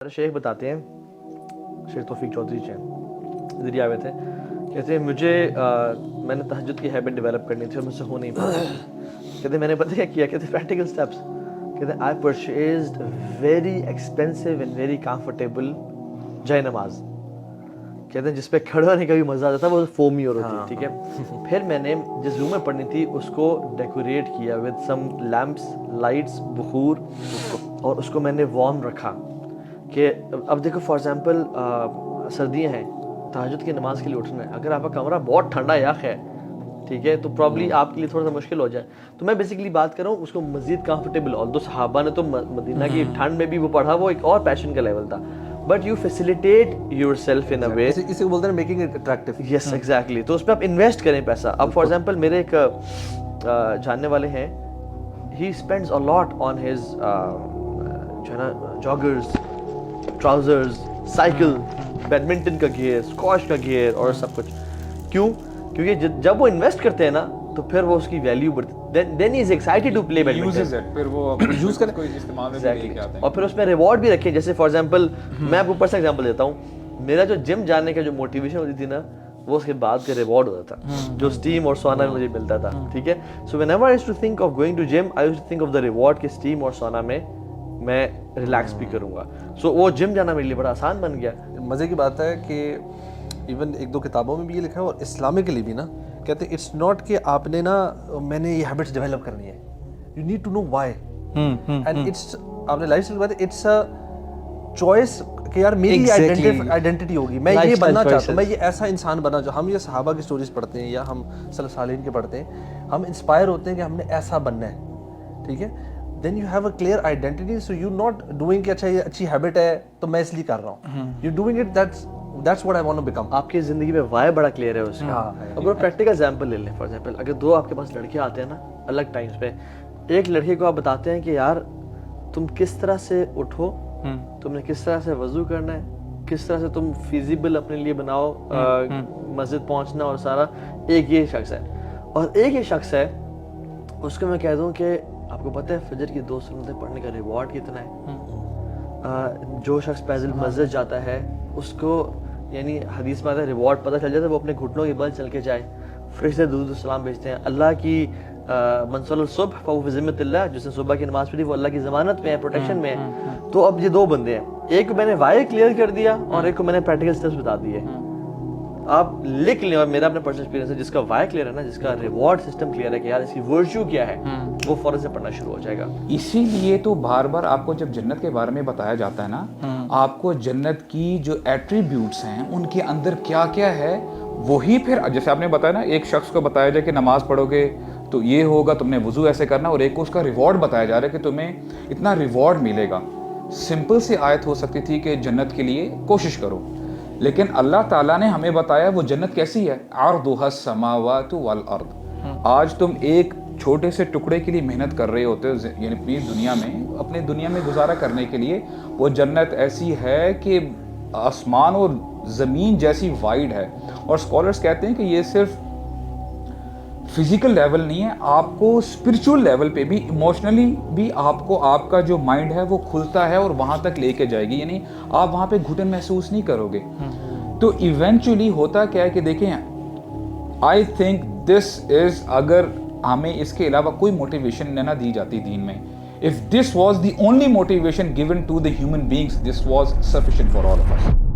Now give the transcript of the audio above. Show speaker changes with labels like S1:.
S1: میرے شیخ بتاتے ہیں, شیخ توفیق چودھری جی ذریعہ آئے تھے, کہتے ہیں مجھے میں نے تہجد کی ہیبٹ ڈیولپ کرنی تھی اور مجھ سے ہو نہیں پاتی. کہتے ہیں میں نے پتہ کیا کیا, کہتے ہیں پریکٹیکل اسٹیپس. کہتے ہیں I purchased very expensive and very comfortable جائے نماز. کہتے ہیں جس پہ کھڑا ہونے کا بھی مزہ آتا تھا, وہ فومی اور ہوتی ہے, ٹھیک ہے. پھر میں نے جس روم میں پڑھنی تھی اس کو ڈیکوریٹ کیا ود سم لیمپس, لائٹس, بخور, اور اس کو میں نے وارم رکھا. کہ اب دیکھو فار ایگزامپل سردیاں ہیں, تہجد کی نماز کے لیے اٹھنا ہے, اگر آپ کا کمرہ بہت ٹھنڈا یخ ہے, ٹھیک ہے, تو پرابلی آپ کے لیے تھوڑا سا مشکل ہو جائے. تو میں بیسیکلی بات کر رہا ہوں اس کو مزید کمفرٹیبل, اور دو صحابہ نے تو مدینہ کی ٹھنڈ میں بھی وہ پڑھا, وہ ایک اور پیشن کا لیول تھا. But you facilitate yourself in a way,
S2: اسے بولتے ہیں making it attractive.
S1: Yes exactly. تو اس پہ آپ انویسٹ کریں پیسہ. اب فار ایگزامپل میرے ایک جاننے والے ہیں, ہی spends a lot on his جو ہے نا جاگرز, ٹراؤزرز, سائیکل, بیڈمنٹن کا گیئر, اسکواش کا گیئر اور سب کچھ. کیوں؟ کیونکہ جب وہ انویسٹ کرتے ہیں نا تو پھر وہ اس کی ویلیو بڑھتی ہے. دین ہی از ایکسائٹیڈ ٹو پلے بیڈمنٹن,
S3: پھر وہ یوز کرنے کوئی استعمال میں لے کے آتے ہیں.
S1: اور پھر اس میں ریوارڈ بھی رکھیں. جیسے فار ایگزامپل میں آپ کو اوپر سے ایگزامپل دیتا ہوں, میرا جو جم جانے کا جو موٹیویشن ہوتی تھی نا, وہ اس کے بعد کا ریوارڈ ہوتا تھا جو اسٹیم اور سونا میں مجھے ملتا تھا, ٹھیک ہے. So whenever I used to think of going to gym, I used to think of the reward کہ اسٹیم اور سونا میں میں ریلیکس بھی کروں گا. سو وہ جم جانا میرے لیے بڑا آسان بن گیا.
S2: مزے کی بات ہے کہ ایون ایک دو کتابوں میں بھی یہ لکھا ہے, اور اسلامکلی بھی نا کہتے ہیں اٹس ناٹ کہ آپ نے نا میں نے یہ ہیبٹس ڈیولپ کرنی ہے, you need to know why. And it's آپ نے لائف اسٹائل کی بات ہے, اٹس اے چوائس کہ یار میری آئیڈینٹی ہوگی, میں یہ بننا چاہتا ہوں, میں یہ ایسا انسان بننا چاہتا ہوں. ہم یہ صحابہ کی اسٹوریز پڑھتے ہیں یا ہم سلف صالحین کے پڑھتے ہیں, ہم انسپائر ہوتے ہیں کہ ہم نے ایسا بننا ہے, ٹھیک ہے. Then you have a clear identity, so you not doing کہ اچھا یہ اچھی ہیبٹ ہے تو میں اس لیے کر رہا ہوں, you doing it that's what I want to become.
S1: آپ کی زندگی میں وائی بڑا کلیئر ہے اس کا. اب پریکٹیکل ایگزامپل لے لیں. فار ایگزامپل اگر دو آپ کے پاس لڑکے آتے ہیں نا الگ ٹائمس پہ, ایک لڑکے کو آپ بتاتے ہیں کہ یار تم کس طرح سے اٹھو, تم نے کس طرح سے وضو کرنا ہے, کس طرح سے تم فیزیبل اپنے لیے بناؤ مسجد پہنچنا اور سارا, ایک یہ شخص ہے. اور ایک یہ شخص ہے اس کو میں کہہ دوں کہ آپ کو پتہ ہے فجر کی 2 سنتیں پڑھنے کا ریوارڈ کتنا ہے. جو شخص پیدل مسجد جاتا ہے اس کو یعنی حدیث میں آتا ہے ریوارڈ پتہ چل جاتا ہے, وہ اپنے گھٹنوں کے بل چل کے جائے, فرشتے درود و سلام بھیجتے ہیں. اللہ کی من صلی الصبح فهو فی ذمۃ اللہ, جس نے صبح کی نماز پڑھی وہ اللہ کی ضمانت میں ہے, پروٹیکشن میں ہے. تو اب یہ 2 بندے ہیں, ایک کو میں نے وائی کلیئر کر دیا اور ایک کو میں نے پریکٹیکل اسٹیپس بتا دیے. آپ لکھ لیں, اور میرا اپنا پرسنل ایکسپیرینس ہے, جس کا وائی کلیئر ہے نا, جس کا ریوارڈ سسٹم کلیئر ہے کہ یار اس کی ورچو کیا ہے, وہ فوراً سے پڑھنا شروع ہو جائے گا.
S3: اسی لیے تو بار بار آپ کو جب جنت کے بارے میں بتایا جاتا ہے نا, آپ کو جنت کی جو ایٹریبیوٹس ہیں ان کے اندر کیا کیا ہے, وہی پھر جیسے آپ نے بتایا نا, ایک شخص کو بتایا جائے کہ نماز پڑھو گے تو یہ ہوگا, تم نے وضو ایسے کرنا, اور ایک کو اس کا ریوارڈ بتایا جا رہا ہے کہ تمہیں اتنا ریوارڈ ملے گا. سمپل سی آیت ہو سکتی تھی کہ جنت کے لیے کوشش کرو, لیکن اللہ تعالیٰ نے ہمیں بتایا وہ جنت کیسی ہے, عرضها السماوات والارض. آج تم ایک چھوٹے سے ٹکڑے کے لیے محنت کر رہے ہوتے ہو, یعنی اپنی دنیا میں, اپنے دنیا میں گزارا کرنے کے لیے, وہ جنت ایسی ہے کہ آسمان اور زمین جیسی وائڈ ہے. اور اسکالرس کہتے ہیں کہ یہ صرف فزیکل لیول نہیں ہے, آپ کو اسپرچول لیول پہ بھی, ایموشنلی بھی آپ کو آپ کا جو مائنڈ ہے وہ کھلتا ہے اور وہاں تک لے کے جائے گی. یعنی آپ وہاں پہ گھٹن محسوس نہیں کرو گے. تو ایونچولی ہوتا کیا ہے کہ دیکھیں, آئی تھنک دس از, اگر ہمیں اس کے علاوہ کوئی موٹیویشن نہ دی جاتی دین میں, if this was the only motivation given to the human beings, this was sufficient for all of us.